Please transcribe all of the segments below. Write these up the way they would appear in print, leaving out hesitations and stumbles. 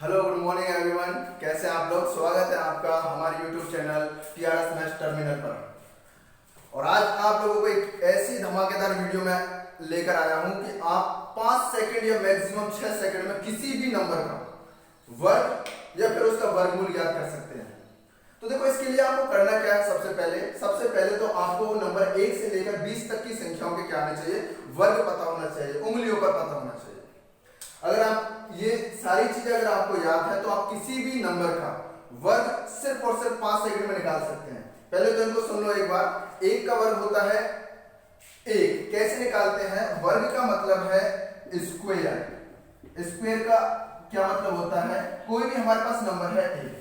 Hello good morning everyone, कैसे हैं आप लोग। स्वागत है आपका हमारे YouTube channel TRS maths terminal पर। और आज आप लोगों को एक ऐसी धमाकेदार वीडियो में लेकर आया हूं कि आप 5 सेकंड या मैक्सिमम 6 सेकंड में किसी भी नंबर का वर्ग या फिर उसका वर्गमूल याद कर सकते हैं। तो देखो, इसके लिए आपको करना क्या है। सबसे पहले तो आपको नंबर 1 से लेकर 20 तक की संख्याओं के क्या आने चाहिए, वर्ग पता होना चाहिए, उंगलियों पर पता होना चाहिए। अगर आप ये सारी चीजें अगर आपको याद है तो आप किसी भी नंबर का वर्ग सिर्फ और सिर्फ 5 सेकंड में निकाल सकते हैं। पहले तो इनको सुन लो एक बार। 1 का वर्ग होता है 1। कैसे निकालते हैं? वर्ग का मतलब है स्क्वायर। स्क्वायर का क्या मतलब होता है? कोई भी हमारे पास नंबर है 1,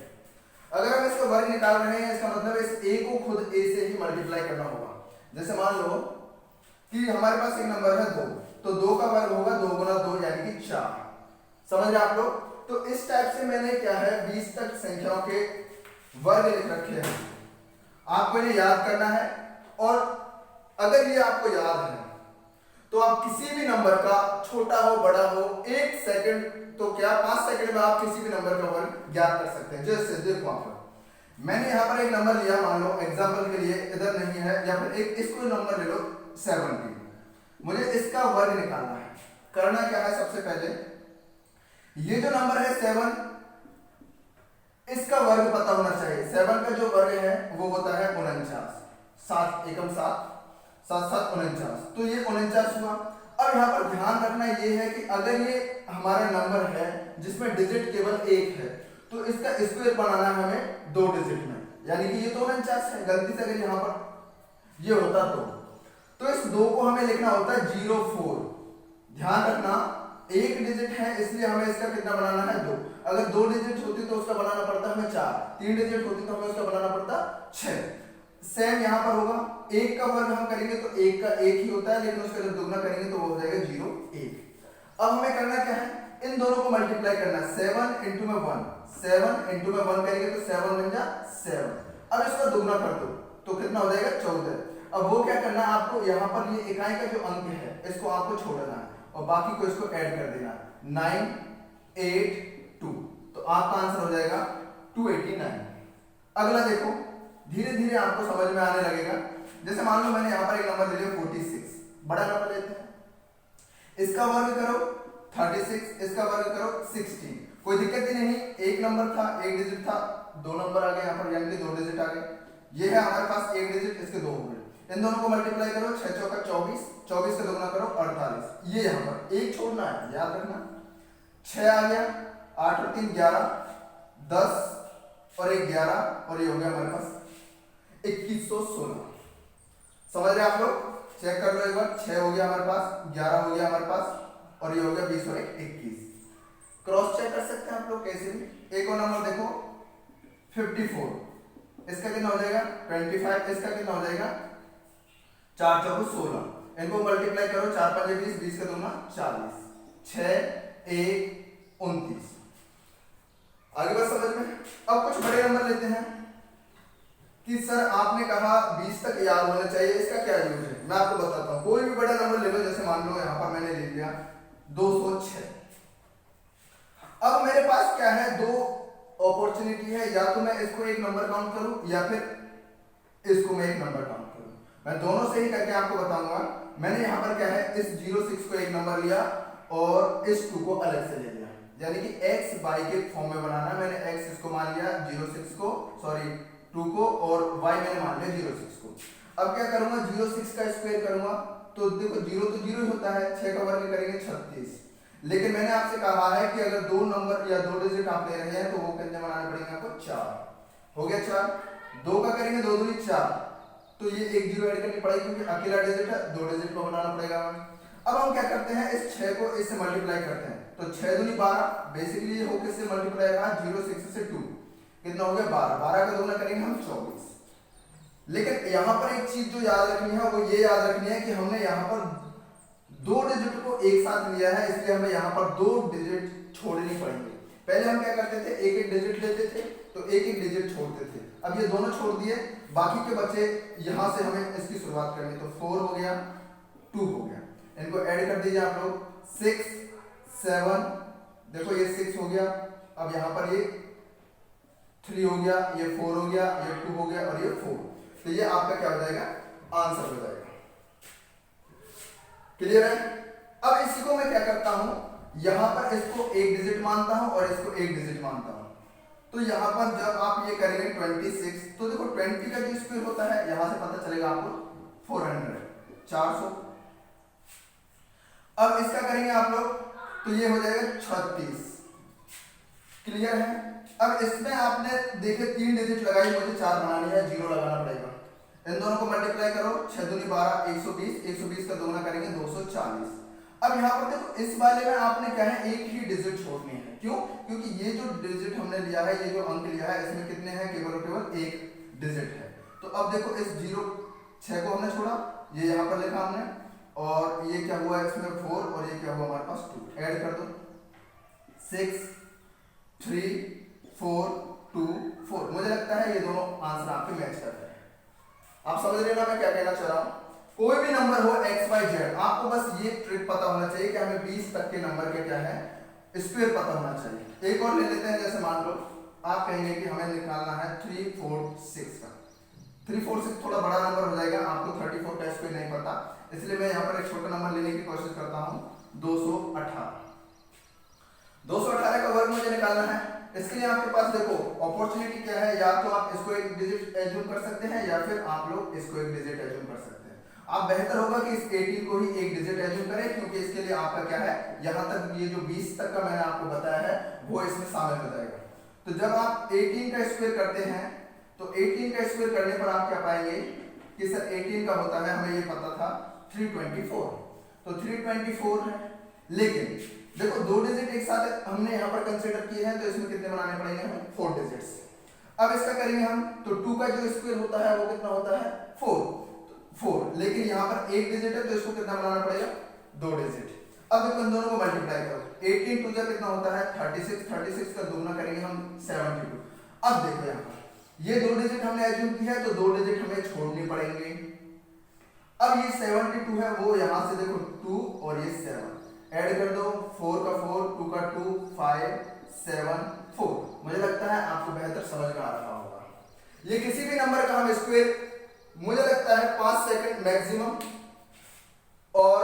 अगर हम इसका वर्ग निकाल रहे हैं, इसका मतलब इस a को खुद a से ही मल्टीप्लाई करना होगा। जैसे मान लो कि हमारे पास एक नंबर है 2, तो 2 का वर्ग होगा 2 गुना 2 यानी कि 4। समझ रहे आप लोग? तो इस टाइप से मैंने क्या है 20 तक संख्याओं के वर्ग लिख रखे हैं। आपको इन्हें याद करना है, और अगर ये आपको याद है तो आप किसी भी नंबर का, छोटा हो बड़ा हो, 1 सेकंड तो क्या 5 सेकंड में आप किसी भी नंबर का वर्ग ज्ञात कर सकते हैं। जैसे देखो आप लोग, मैंने यहां पर एक नंबर लिया, मान लो एग्जांपल के लिए इधर नहीं है, या फिर एक इसको नंबर ले लो 70। मुझे इसका वर्ग निकालना है। करना क्या है, सबसे पहले ये जो नंबर है 7, इसका वर्ग पता होना चाहिए। 7 का जो वर्ग है वो होता है 49। 7 एकम 7, 7 7 49, तो ये 49 हुआ। अब यहाँ पर ध्यान रखना ये है कि अगर ये हमारा नंबर है जिसमें डिजिट केवल 1 है, तो इसका स्क्वायर बनाना है हमें 2 डिजिट में, यानी कि ये तो 49 है। गलती से अगर यहाँ पर ये होता तो इस 2 को हमें लिखना होता है 04। ध्यान रखना, 1 डिजिट है इसलिए हमें इसका कितना बनाना है 2। अगर 2 डिजिट होती तो उसका बनाना पड़ता हमें 4। 3 डिजिट होती तो हमें उसका बनाना पड़ता 6। सेम यहां पर होगा। 1 का वर्ग हम करेंगे तो 1 का 1 ही होता है, लेकिन उसका जब दुगना करेंगे तो वो हो जाएगा 0 1। अब हमें करना क्या है, इन दोनों को मल्टीप्लाई करना है। 7 इंटू में 1, 7 इंटू में 1 करेंगे तो 7 बन जा 7। अब इसका दुगना कर दो तो कितना हो जाएगा 14। अब वो क्या करना है आपको, यहाँ पर ये इकाई का जो अंक है इसको आपको छोड़ना है और बाकी को इसको ऐड कर देना। 9 8 2, तो आपका आंसर हो जाएगा 289। अगला देखो, धीरे धीरे आपको समझ में आने लगेगा। जैसे मान लो मैंने यहाँ पर एक नंबर ले लिया 46, बड़ा नंबर लेते हैं, इसका वर्ग करो 36, इसका वर्ग करो 16। कोई दिक्कत ही नहीं, एक नंबर था, एक डिजिट था, 2 नंबर आ गए यहाँ पर, यानी कि 2 डिजिट आ गए। ये है हमारे पास 1 डिजिट, इसके 2 हो गए। इन दोनों को मल्टीप्लाई करो, 6 चौका 24, 24 का दुगना करो 48। ये यहाँ पर एक छोड़ना है, याद रखना। 6 आ गया, 8 और 3 11, 10 और 1 11, और ये हो गया हमारे पास 2116। समझ रहे आप लोग? चेक कर लो एक बार। 6 हो गया हमारे पास, 11 हो गया हमारे पास, और ये हो गया 20 और 1 21। क्रॉस चेक कर सकते हैं आप लोग कैसे भी। एक और नंबर देखो 54, इसका कितना हो जाएगा 25, इसका कितना हो जाएगा 4 चौको 16। इनको मल्टीप्लाई करो, 4 5 20, 20 का दूना 40, 6 1 29। आगे बात समझ में। अब कुछ बड़े नंबर लेते हैं कि सर आपने कहा 20 तक याद होना चाहिए, इसका क्या यूज है? मैं आपको बताता हूं। कोई भी बड़ा नंबर ले लो, जैसे मान लो यहां पर मैंने ले लिया 206। अब मेरे पास क्या है, 2 अपॉर्चुनिटी है, या तो मैं इसको एक नंबर काउंट करूं या फिर इसको मैं एक नंबर काउंट करूं। मैं दोनों से ही करके आपको बताऊंगा। मैंने यहां पर क्या है, इस 06 को एक नंबर लिया और इस 2 को अलग से ले लिया, यानी कि x y के फॉर्म में बनाना। मैंने x इसको मान लिया 06 को, सॉरी 2 को, और y मैंने मान लिया 06 को। अब क्या करूंगा, 06 का स्क्वायर करूंगा, तो देखो 0 तो 0 ही होता है, 6 का वर्ग करेंगे 36। लेकिन मैंने आपसे कहा है कि अगर 2 नंबर या 2 डिजिट आप ले रहे हैं तो वो कितने बनाने पड़ेंगे आपको 4। हो गया 4। 2 का करेंगे 2 दूनी 4, तो ये एक 0 ऐड करनी पड़ेगी क्योंकि अकेला डिजिट है, 2 डिजिट को बनाना पड़ेगा हमें। अब हम क्या करते हैं, इस 6 को इससे मल्टीप्लाई करते हैं, तो 6 दूनी 12। बेसिकली ये हो किससे मल्टीप्लाई रहा, 06 से 2, कितना हो गया 12। 12 का दोगुना करेंगे हम 24। लेकिन यहां पर एक चीज जो याद रखनी है वो ये याद रखनी है कि हमने यहां पर 2 डिजिट को एक साथ लिया है, इसलिए हमें यहां पर 2 डिजिट छोड़नी पड़ेंगे। पहले हम क्या करते थे, एक एक डिजिट लेते थे तो एक एक डिजिट छोड़ते थे। अब ये दोनों छोड़ दिए, बाकी के बचे यहां से हमें इसकी शुरुआत करनी। तो 4 हो गया, 2 हो गया, इनको ऐड कर दीजिए आप लोग। 6 7, देखो ये 6 हो गया, अब यहाँ पर ये 3 हो गया, ये 4 हो गया, ये 2 हो गया और ये 4। तो ये आपका क्या हो जाएगा, आंसर हो जाएगा। क्लियर है? अब इसी को मैं क्या करता हूं, यहां पर इसको एक डिजिट मानता हूं और इसको एक डिजिट मानता हूं। तो यहां पर जब आप ये करेंगे 26, तो देखो 20 का जो स्क्वायर होता है यहां से पता चलेगा आपको 400, 400। अब इसका करेंगे आप लोग तो ये हो जाएगा 36। क्लियर है? अब इसमें आपने देखे 3 डिजिट लगाई, मुझे 4 बनानी है, 0 लगाना पड़ेगा। इन दोनों को मल्टीप्लाई करो, 6 दूनी 12, 120, 120 का दोगुना करेंगे 240। अब यहाँ पर देखो इस वाले में आपने क्या है, एक ही डिजिट छोड़नी है। क्यों? क्योंकि ये जो डिजिट हमने लिया है, ये जो अंक लिया है, इसमें कितने हैं, केवल और केवल एक डिजिट है। तो अब देखो इस 6 को हमने छोड़ा, ये यहाँ पर लिखा हमने, और ये क्या हुआ इसमें 4 और ये क्या हुआ हमारे पास 2। ऐड कर दो, 6 3 4 2 4। मुझे लगता है ये दोनों आंसर आपके मैच करते हैं। आप समझ रहे हैं ना मैं क्या कहना चाह रहा हूं? कोई भी नंबर हो x y z, आपको बस ये ट्रिक पता होना चाहिए कि हमें 20 तक के नंबर के क्या है, स्क्वायर पता होना चाहिए। एक और ले लेते हैं, जैसे मान लो आप कहेंगे कि हमें निकालना है 3 4 6 का। 3 4 6 थोड़ा बड़ा नंबर हो जाएगा, आपको 34 का स्क्वायर नहीं पता, इसलिए मैं यहाँ पर एक छोटा नंबर लेने की कोशिश करता हूँ, 218। 218 का वर्ग मुझे निकालना है। इसके लिए आपके पास देखो अपॉर्चुनिटी क्या है, या तो आप इसको एक डिजिट एज्यूम कर सकते हैं या फिर आप लोग इसको एक डिजिट एज्यूम कर सकते हैं। आप बेहतर होगा कि इस 18 को ही एक डिजिट एज्यूम करें, क्योंकि इसके लिए आपका क्या है, यहां तक ये जो 20 तक का मैंने आपको बताया है वो इसमें शामिल हो जाएगा। तो जब आप 18 का स्क्वायर करते हैं तो 18 का स्क्वायर करने पर आप क्या पाएंगे कि सर 18 का होता है, हमें ये पता था 324, तो 324 है। लेकिन देखो 2 डिजिट एक साथ हमने यहाँ पर कंसीडर किए हैं, तो इसमें कितने बनाने पड़ेंगे हमें, 4 डिजिट्स। अब इसका करेंगे हम, तो 2 का जो स्क्वायर होता है वो कितना होता है, 4। लेकिन यहाँ पर एक डिजिट है, तो इसको कितना बनाना पड़ेगा, 2 डिजिट। अब देखो इन दोनों को मल्टीप्लाई करो, 18 2 जा कितना होता है 36, 36 का दोगुना करेंगे हम 72। अब देखो यहाँ पर ये 2 डिजिट हमने एज्यूम किया है, तो 2 डिजिट हमें छोड़नी पड़ेंगे। अब ये 72 है, वो यहाँ से देखो 2 और ये 7 ऐड कर दो, 4 का 4, 2 का 2, 5 7 4। मुझे लगता है आपको बेहतर समझ में आ रहा होगा। ये किसी भी नंबर का हम स्क्वायर मुझे लगता है 5 सेकंड मैक्सिमम और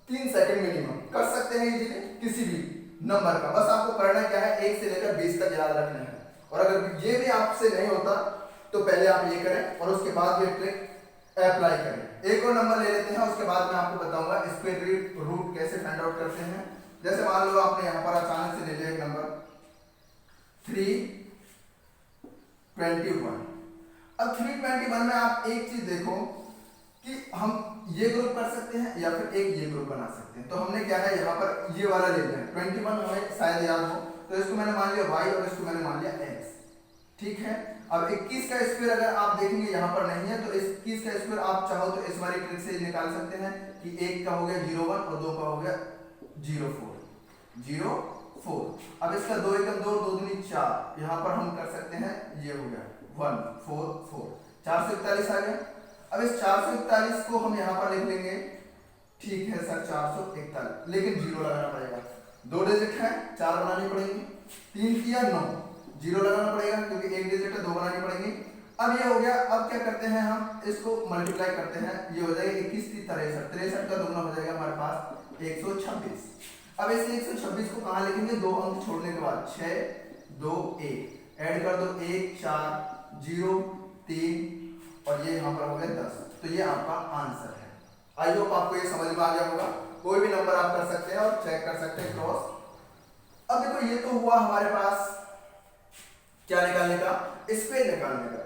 3 सेकंड मिनिमम कर सकते हैं इजीली किसी भी नंबर का। बस आपको करना क्या है, 1 से लेकर 20 तक याद रखना है। और अगर ये भी आपसे नहीं होता तो पहले आप ये करें और उसके बाद ये ट्रिक अप्लाई करें। एक और नंबर ले लेते हैं, उसके बाद मैं आपको बताऊंगा स्क्वायर रूट कैसे फाइंड आउट करते हैं। जैसे मान लो आपने यहाँ पर अचानक से ले लिया एक नंबर 321। अब 321 में आप एक चीज देखो कि हम ये ग्रुप कर सकते हैं या फिर एक ये ग्रुप बना सकते हैं। तो हमने क्या है यहाँ पर ये वाला ले लिया, 21 हमें शायद याद हो, तो इसको मैंने मान लिया y और इसको मैंने मान लिया x। ठीक है। अब 21 का स्क्वायर अगर आप देखेंगे यहाँ पर नहीं है, तो 21 का स्क्वायर आप चाहो तो इस वाली ट्रिक से निकाल सकते हैं कि 1 का हो गया 01 और 2 का हो गया 04। अब इसका 2 एकम 2, 2 दूनी 4, यहाँ पर हम कर सकते हैं, ये हो गया 144, 441 आ गया। अब इस 441 को हम यहाँ पर लिख लेंगे, ठीक है सर 441, लेकिन 0 लगाना पड़ेगा, 2 डिजिट है 4 बनानी पड़ेगी, 3 किया 9, 0 लगाना पड़ेगा क्योंकि एक डिजिट है 2 बनानी पड़ेगी। अब ये हो गया। अब क्या करते हैं, हम इसको मल्टीप्लाई करते हैं, ये हो जाएगा 21 3 63, 63 का दोगुना हो जाएगा हमारे पास 126। अब इस 126 को कहाँ लिखेंगे, 2 अंक छोड़ने के बाद 6 2 1 ऐड कर दो, 1 4 0 3 और ये यहाँ पर हो गया 10। तो ये आपका आंसर है। आई होप आपको ये समझ में आ गया होगा। कोई भी नंबर आप कर सकते हैं और चेक कर सकते हैं क्रॉस। अब देखो ये तो हुआ हमारे पास क्या निकालने का, स्क्वायर निकालने का।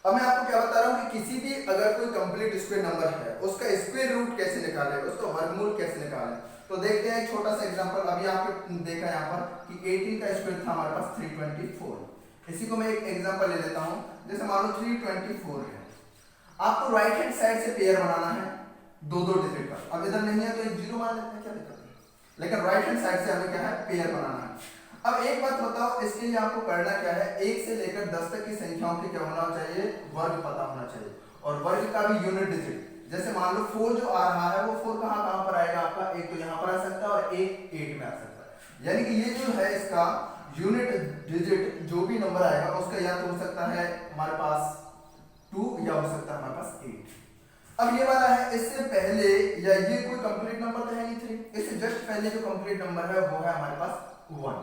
अब मैं आपको क्या बता रहा हूँ कि किसी भी अगर कोई कंप्लीट स्क्वायर नंबर है उसका स्क्वायर रूट कैसे निकालें, उसका वर्गमूल कैसे निकालें। तो देखते हैं एक छोटा सा एग्जांपल। अभी आपने देखा यहाँ पर कि 18 का स्क्वायर था हमारे पास 324। इसी को मैं एक एग्जांपल ले लेता हूँ। जैसे मान लो 324 है, आपको राइट हैंड साइड से पेयर बनाना है 2-2 डिजिट का। अब इधर नहीं है तो 0 मान लेते हैं, क्या दिक्कत है, लेकिन राइट हैंड साइड से हमें क्या है, पेयर बनाना है। अब एक बात बताओ, इसके लिए आपको करना क्या है, 1 से लेकर 10 तक की संख्याओं के क्या होना चाहिए, वर्ग पता होना चाहिए, और वर्ग का भी यूनिट डिजिट। जैसे मान लो 4 जो आ रहा है वो 4 कहाँ पर आएगा आपका, एक तो यहाँ पर आ सकता है और एक 8 में आ सकता है। यानी कि ये जो है इसका यूनिट डिजिट जो भी नंबर आएगा उसका या तो हो सकता है हमारे पास 2 या हो सकता है हमारे पास 8। अब ये वाला है, इससे पहले या ये कोई कंप्लीट नंबर तो है नहीं 3, इससे जस्ट पहले जो कंप्लीट नंबर है वो है हमारे पास 1,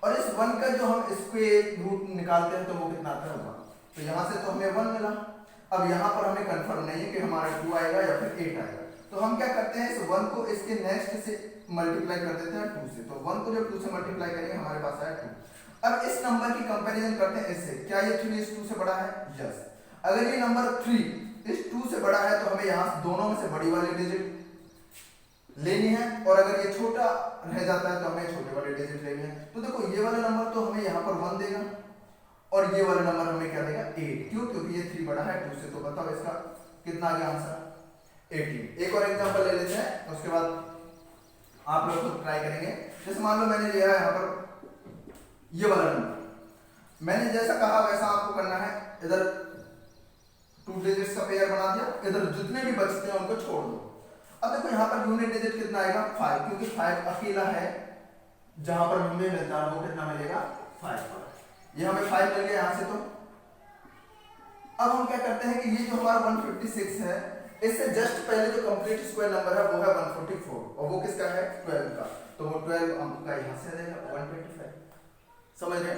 और इस 1 का जो हम स्क्वायर रूट निकालते हैं तो वो कितना आता है 1, तो यहाँ से तो हमें 1 मिला। अब यहाँ पर हमें कंफर्म नहीं है कि हमारा 2 आएगा या फिर 8 आएगा, तो हम क्या करते हैं इस 1 को इसके नेक्स्ट से मल्टीप्लाई कर देते हैं 2 से, तो 1 को जब 2 से मल्टीप्लाई करेंगे हमारे पास आया 2। अब इस नंबर की कंपैरिजन करते हैं इससे, क्या ये 3 इस 2 से बड़ा है? यस। अगर ये नंबर 3 इस 2 से बड़ा है तो हमें यहाँ दोनों में से बड़ी वाली डिजिट लेनी है, और अगर ये छोटा रह जाता है तो हमें छोटे वाले डिजिट लेनी है। तो देखो ये वाला नंबर तो हमें यहाँ पर 1 देगा और ये वाला नंबर हमें क्या देगा 8, क्यों? क्योंकि ये 3 बड़ा है 2 से, तो बताओ इसका कितना आ गया आंसर? 18। एक और एग्जांपल ले लेते हैं, उसके बाद आप लोग खुद ट्राई करेंगे। जैसे मान लो मैंने लिया है यहाँ पर ये वाला नंबर, मैंने जैसा कहा वैसा आपको करना है, इधर 2 डिजिट्स का पेयर बना दिया, इधर जितने भी बचते हैं उनको छोड़ दो। अब देखो यहाँ पर यूनिट डिजिट कितना आएगा 5, क्योंकि 5 अकेला है जहां पर हमें मिलता है वो कितना मिलेगा 5 पर, ये हमें 5 मिल गया यहाँ से। तो अब हम क्या करते हैं कि ये जो हमारा 156 है इससे जस्ट पहले जो कंप्लीट स्क्वायर नंबर है वो है 144, और वो किसका है 12 का, तो वो 12 का यहाँ से रहेगा 125। समझ रहे?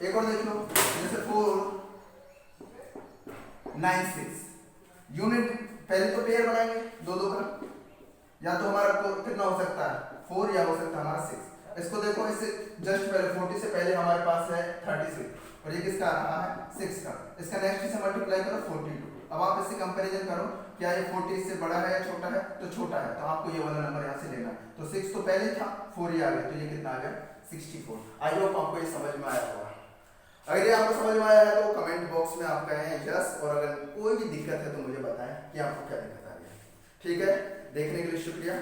एक और देख लो, जैसे 496 यूनिट, पहले तो पेयर बनाएंगे 2 का, या तो हमारा कितना हो सकता है 4 या हो सकता है हमारा 6। इसको देखो, इससे जस्ट पहले 40 से पहले हमारे पास है 36, और ये किसका आ रहा है 6 का, इसका नेक्स्ट से मल्टीप्लाई करो 42। अब आप इससे कंपैरिजन करो, क्या ये 40 से बड़ा है या छोटा है? तो छोटा है, तो आपको ये वाला नंबर यहाँ से लेना है। तो 6 तो पहले था, 4 ये आ गया, तो ये कितना आ गया 64। आई होप आपको ये समझ में आया होगा। अगर ये आपको समझ में आया है तो कमेंट बॉक्स में आप कहें यस, और अगर कोई भी दिक्कत है तो मुझे बताएं कि आपको क्या दिक्कत आ रही है। ठीक है, देखने के लिए शुक्रिया।